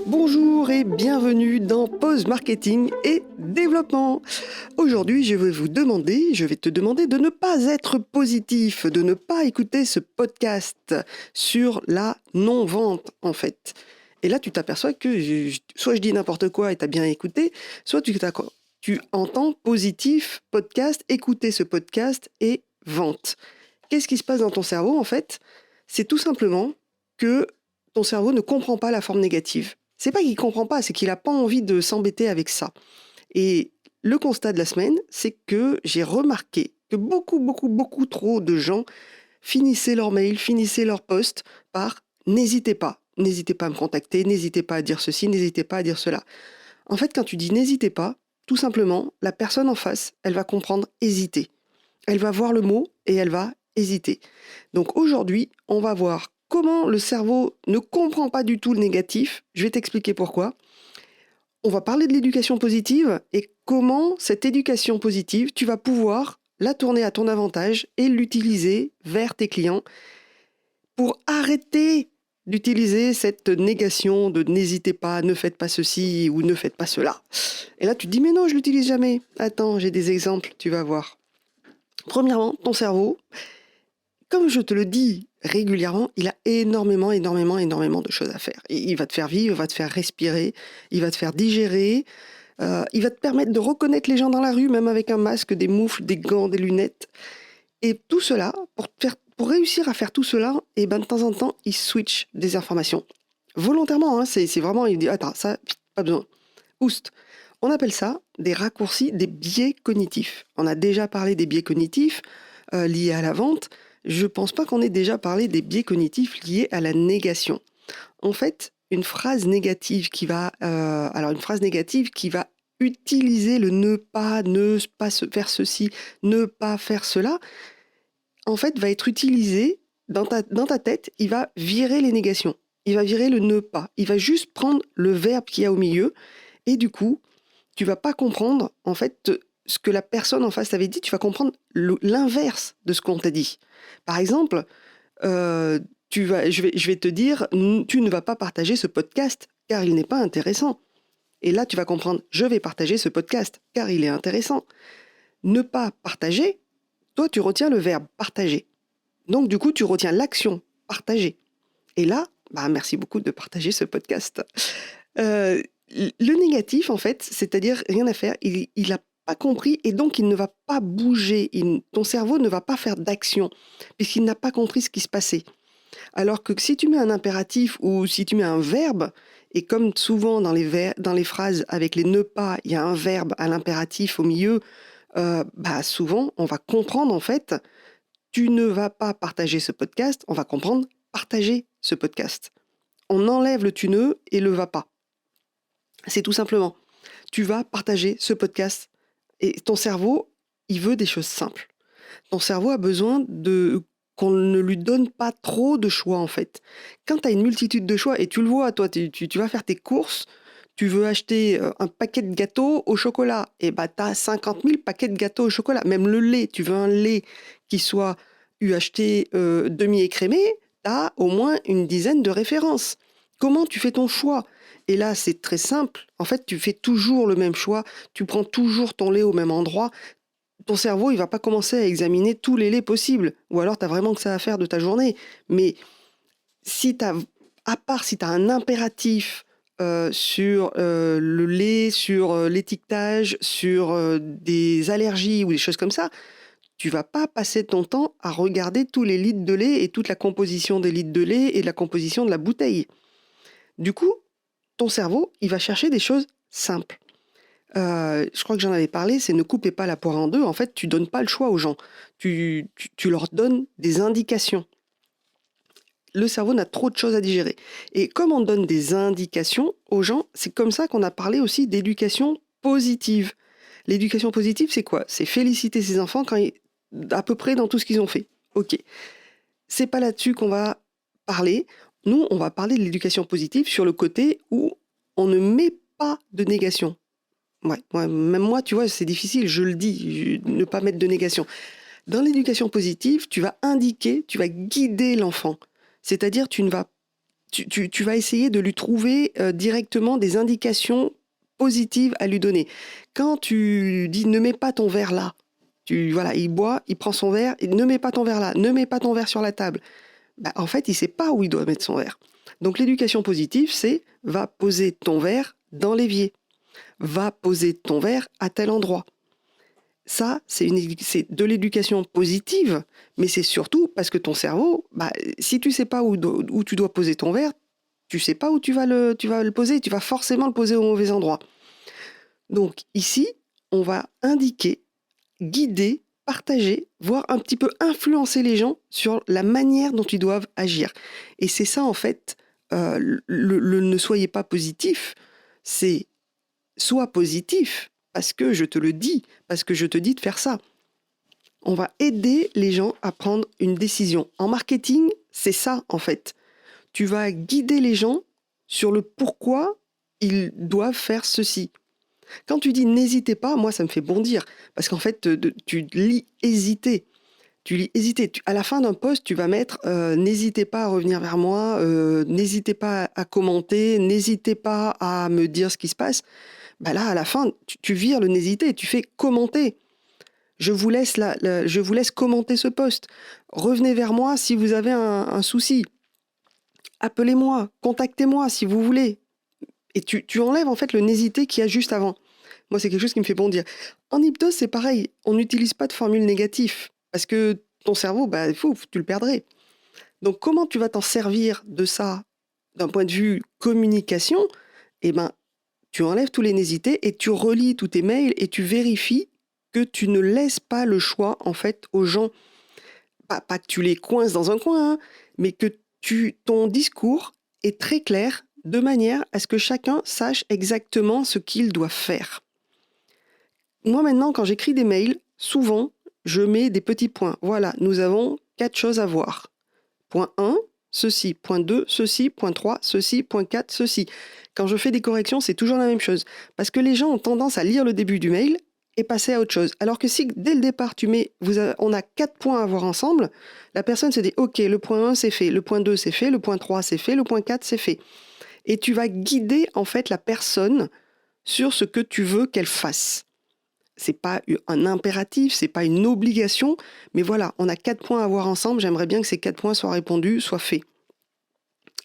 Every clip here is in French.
Bonjour et bienvenue dans Pause Marketing et Développement. Aujourd'hui, je vais te demander de ne pas être positif, de ne pas écouter ce podcast sur la non-vente en fait. Et là, tu t'aperçois que soit je dis n'importe quoi et tu as bien écouté, soit tu entends positif, podcast, écouter ce podcast et vente. Qu'est-ce qui se passe dans ton cerveau en fait? C'est tout simplement que ton cerveau ne comprend pas la forme négative. C'est pas qu'il comprend pas, c'est qu'il n'a pas envie de s'embêter avec ça. Et le constat de la semaine, c'est que j'ai remarqué que beaucoup trop de gens finissaient leur mail, finissaient leur post par « n'hésitez pas à me contacter, n'hésitez pas à dire ceci, n'hésitez pas à dire cela ». En fait, quand tu dis « n'hésitez pas », tout simplement, la personne en face, elle va comprendre « hésiter ». Elle va voir le mot et elle va hésiter. Donc aujourd'hui, on va voir comment le cerveau ne comprend pas du tout le négatif. Je vais t'expliquer pourquoi. On va parler de l'éducation positive et comment cette éducation positive, tu vas pouvoir la tourner à ton avantage et l'utiliser vers tes clients pour arrêter d'utiliser cette négation de n'hésitez pas, ne faites pas ceci ou ne faites pas cela. Et là, tu te dis mais non, je l'utilise jamais. Attends, j'ai des exemples, tu vas voir. Premièrement, ton cerveau, comme je te le dis régulièrement, il a énormément de choses à faire. Il va te faire vivre, il va te faire respirer, il va te faire digérer, il va te permettre de reconnaître les gens dans la rue, même avec un masque, des moufles, des gants, des lunettes. Et tout cela, pour réussir à faire tout cela, et de temps en temps, il switch des informations. Volontairement, c'est vraiment, il dit, attends, ça, pas besoin. Oust. On appelle ça des raccourcis, des biais cognitifs. On a déjà parlé des biais cognitifs liés à la vente. Je ne pense pas qu'on ait déjà parlé des biais cognitifs liés à la négation. En fait, une phrase négative qui va utiliser le ne pas faire ceci, ne pas faire cela, en fait, va être utilisé dans ta tête, il va virer les négations. Il va virer le ne pas. Il va juste prendre le verbe qu'il y a au milieu et du coup, tu vas pas comprendre, en fait, ce que la personne en face t'avait dit, tu vas comprendre l'inverse de ce qu'on t'a dit. Par exemple, je vais te dire, tu ne vas pas partager ce podcast car il n'est pas intéressant. Et là, tu vas comprendre, je vais partager ce podcast car il est intéressant. Ne pas partager, toi, tu retiens le verbe partager. Donc, du coup, tu retiens l'action partager. Et là, merci beaucoup de partager ce podcast. Le négatif, en fait, c'est-à-dire rien à faire, il n'a pas compris et donc il ne va pas bouger. Ton cerveau ne va pas faire d'action puisqu'il n'a pas compris ce qui se passait. Alors que si tu mets un impératif ou si tu mets un verbe, et comme souvent dans les phrases avec les ne pas, il y a un verbe à l'impératif au milieu, souvent on va comprendre en fait, tu ne vas pas partager ce podcast, on va comprendre partager ce podcast. On enlève le tu ne et le va pas. C'est tout simplement, tu vas partager ce podcast et ton cerveau, il veut des choses simples. Ton cerveau a besoin qu'on ne lui donne pas trop de choix en fait. Quand tu as une multitude de choix, et tu le vois, toi, tu vas faire tes courses, tu veux acheter un paquet de gâteaux au chocolat, et tu as 50 000 paquets de gâteaux au chocolat. Même le lait, tu veux un lait qui soit acheté demi-écrémé, tu as au moins une dizaine de références. Comment tu fais ton choix? Et là, c'est très simple. En fait, tu fais toujours le même choix. Tu prends toujours ton lait au même endroit. Ton cerveau, il va pas commencer à examiner tous les laits possibles. Ou alors, tu as vraiment que ça à faire de ta journée. Mais à part si tu as un impératif sur le lait, sur l'étiquetage, sur des allergies ou des choses comme ça, tu vas pas passer ton temps à regarder tous les litres de lait et toute la composition des litres de lait et la composition de la bouteille. Du coup, ton cerveau, il va chercher des choses simples. Je crois que j'en avais parlé, c'est ne coupez pas la poire en deux. En fait, tu donnes pas le choix aux gens. Tu leur donnes des indications. Le cerveau n'a trop de choses à digérer. Et comme on donne des indications aux gens, c'est comme ça qu'on a parlé aussi d'éducation positive. L'éducation positive, c'est quoi? C'est féliciter ses enfants à peu près dans tout ce qu'ils ont fait. Ok. C'est pas là-dessus qu'on va parler. Nous, on va parler de l'éducation positive sur le côté où on ne met pas de négation. Ouais, même moi, tu vois, c'est difficile, je le dis, ne pas mettre de négation. Dans l'éducation positive, tu vas indiquer, tu vas guider l'enfant. C'est-à-dire, tu ne vas tu vas essayer de lui trouver directement des indications positives à lui donner. Quand tu dis ne mets pas ton verre là, voilà, il boit, il prend son verre, et ne mets pas ton verre là, ne mets pas ton verre sur la table. Bah, en fait, il ne sait pas où il doit mettre son verre. Donc l'éducation positive, c'est va poser ton verre dans l'évier, va poser ton verre à tel endroit. Ça, c'est de l'éducation positive, mais c'est surtout parce que ton cerveau, si tu ne sais pas où tu dois poser ton verre, tu ne sais pas où tu vas le poser, tu vas forcément le poser au mauvais endroit. Donc ici, on va indiquer, guider, partager, voire un petit peu influencer les gens sur la manière dont ils doivent agir. Et c'est ça, en fait, le ne soyez pas positif, c'est sois positif, parce que je te le dis, parce que je te dis de faire ça. On va aider les gens à prendre une décision. En marketing, c'est ça, en fait. Tu vas guider les gens sur le pourquoi ils doivent faire ceci. Quand tu dis n'hésitez pas, moi ça me fait bondir, parce qu'en fait tu lis hésiter. Tu lis hésiter. À la fin d'un post, tu vas mettre n'hésitez pas à revenir vers moi, n'hésitez pas à commenter, n'hésitez pas à me dire ce qui se passe. Là, à la fin, tu vires le n'hésiter, tu fais commenter. Je vous laisse commenter ce post. Revenez vers moi si vous avez un souci. Appelez-moi, contactez-moi si vous voulez. Et tu enlèves en fait le n'hésiter qu'il y a juste avant. Moi, c'est quelque chose qui me fait bondir. En hypnose, c'est pareil. On n'utilise pas de formule négative parce que ton cerveau, tu le perdrais. Donc, comment tu vas t'en servir de ça d'un point de vue communication? Tu enlèves tous les n'hésiter et tu relis tous tes mails et tu vérifies que tu ne laisses pas le choix, en fait, aux gens. Pas que tu les coinces dans un coin, hein, mais que ton discours est très clair de manière à ce que chacun sache exactement ce qu'il doit faire. Moi, maintenant, quand j'écris des mails, souvent, je mets des petits points. Voilà, nous avons 4 choses à voir. Point 1, ceci. Point 2, ceci. Point 3, ceci. Point 4, ceci. Quand je fais des corrections, c'est toujours la même chose. Parce que les gens ont tendance à lire le début du mail et passer à autre chose. Alors que si, dès le départ, on a 4 points à voir ensemble, la personne se dit, OK, le point 1, c'est fait. Le point 2, c'est fait. Le point 3, c'est fait. Le point 4, c'est fait. Et tu vas guider, en fait, la personne sur ce que tu veux qu'elle fasse. C'est pas un impératif, c'est pas une obligation, mais voilà, on a 4 points à voir ensemble, j'aimerais bien que ces 4 points soient répondus, soient faits.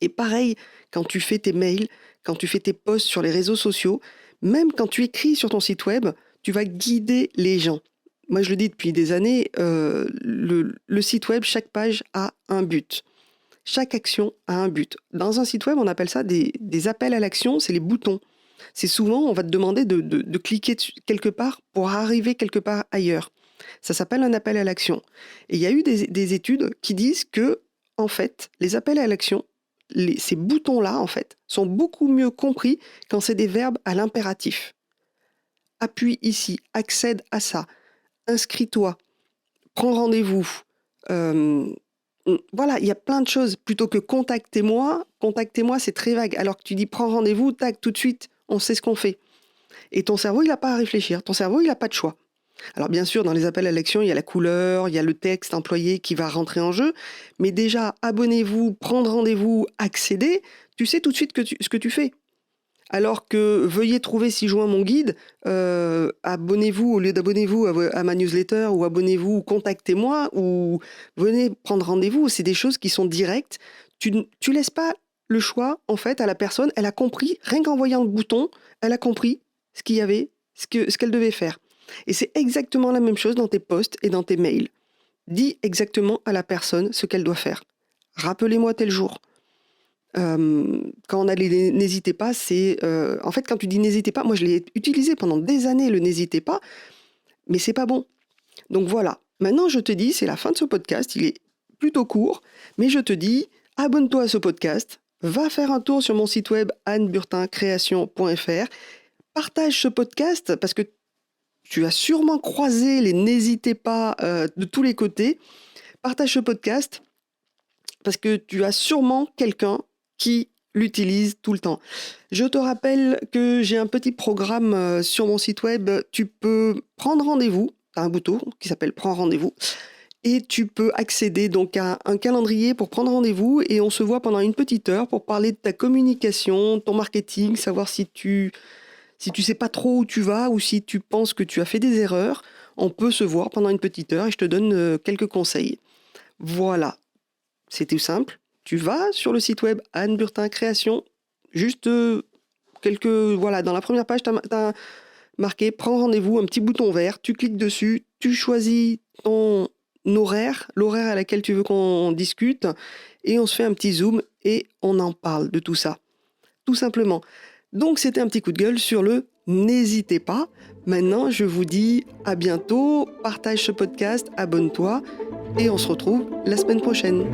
Et pareil, quand tu fais tes mails, quand tu fais tes posts sur les réseaux sociaux, même quand tu écris sur ton site web, tu vas guider les gens. Moi, je le dis depuis des années, le site web, chaque page a un but. Chaque action a un but. Dans un site web, on appelle ça des appels à l'action, c'est les boutons. C'est souvent, on va te demander de cliquer quelque part pour arriver quelque part ailleurs. Ça s'appelle un appel à l'action. Et il y a eu des études qui disent que, en fait, les appels à l'action, ces boutons-là, en fait, sont beaucoup mieux compris quand c'est des verbes à l'impératif. Appuie ici, accède à ça, inscris-toi, prends rendez-vous. Voilà, il y a plein de choses. Plutôt que contactez-moi, c'est très vague. Alors que tu dis prends rendez-vous, tac, tout de suite, on sait ce qu'on fait. Et ton cerveau, il n'a pas à réfléchir. Ton cerveau, il n'a pas de choix. Alors bien sûr, dans les appels à l'action, il y a la couleur, il y a le texte employé qui va rentrer en jeu. Mais déjà, abonnez-vous, prendre rendez-vous, accéder, tu sais tout de suite ce que tu fais. Alors que veuillez trouver ci-joint mon guide, abonnez-vous au lieu d'abonnez-vous à ma newsletter ou abonnez-vous, contactez-moi ou venez prendre rendez-vous. C'est des choses qui sont directes. Tu laisses pas le choix en fait à la personne. Elle a compris, rien qu'en voyant le bouton, elle a compris ce qu'il y avait, ce qu'elle devait faire. Et c'est exactement la même chose dans tes posts et dans tes mails. Dis exactement à la personne ce qu'elle doit faire. Rappelez-moi tel jour. Quand on a les n'hésitez pas, c'est en fait quand tu dis n'hésitez pas, moi je l'ai utilisé pendant des années le n'hésitez pas, mais c'est pas bon. Donc voilà. Maintenant je te dis, c'est la fin de ce podcast, il est plutôt court, mais je te dis abonne-toi à ce podcast, va faire un tour sur mon site web anneburtincreation.fr, partage ce podcast parce que tu as sûrement croisé les n'hésitez pas de tous les côtés. Partage ce podcast parce que tu as sûrement quelqu'un qui l'utilise tout le temps. Je te rappelle que j'ai un petit programme sur mon site web. Tu peux prendre rendez-vous. Tu as un bouton qui s'appelle Prends rendez-vous. Et tu peux accéder donc à un calendrier pour prendre rendez-vous et on se voit pendant une petite heure pour parler de ta communication, ton marketing, savoir si tu sais pas trop où tu vas ou si tu penses que tu as fait des erreurs. On peut se voir pendant une petite heure et je te donne quelques conseils. Voilà, c'est tout simple. Tu vas sur le site web Anne Burtin Création, juste voilà, dans la première page, tu as marqué prends rendez-vous, un petit bouton vert, tu cliques dessus, tu choisis ton l'horaire à laquelle tu veux qu'on discute, et on se fait un petit zoom et on en parle de tout ça, tout simplement. Donc c'était un petit coup de gueule sur le n'hésitez pas. Maintenant, je vous dis à bientôt, partage ce podcast, abonne-toi, et on se retrouve la semaine prochaine.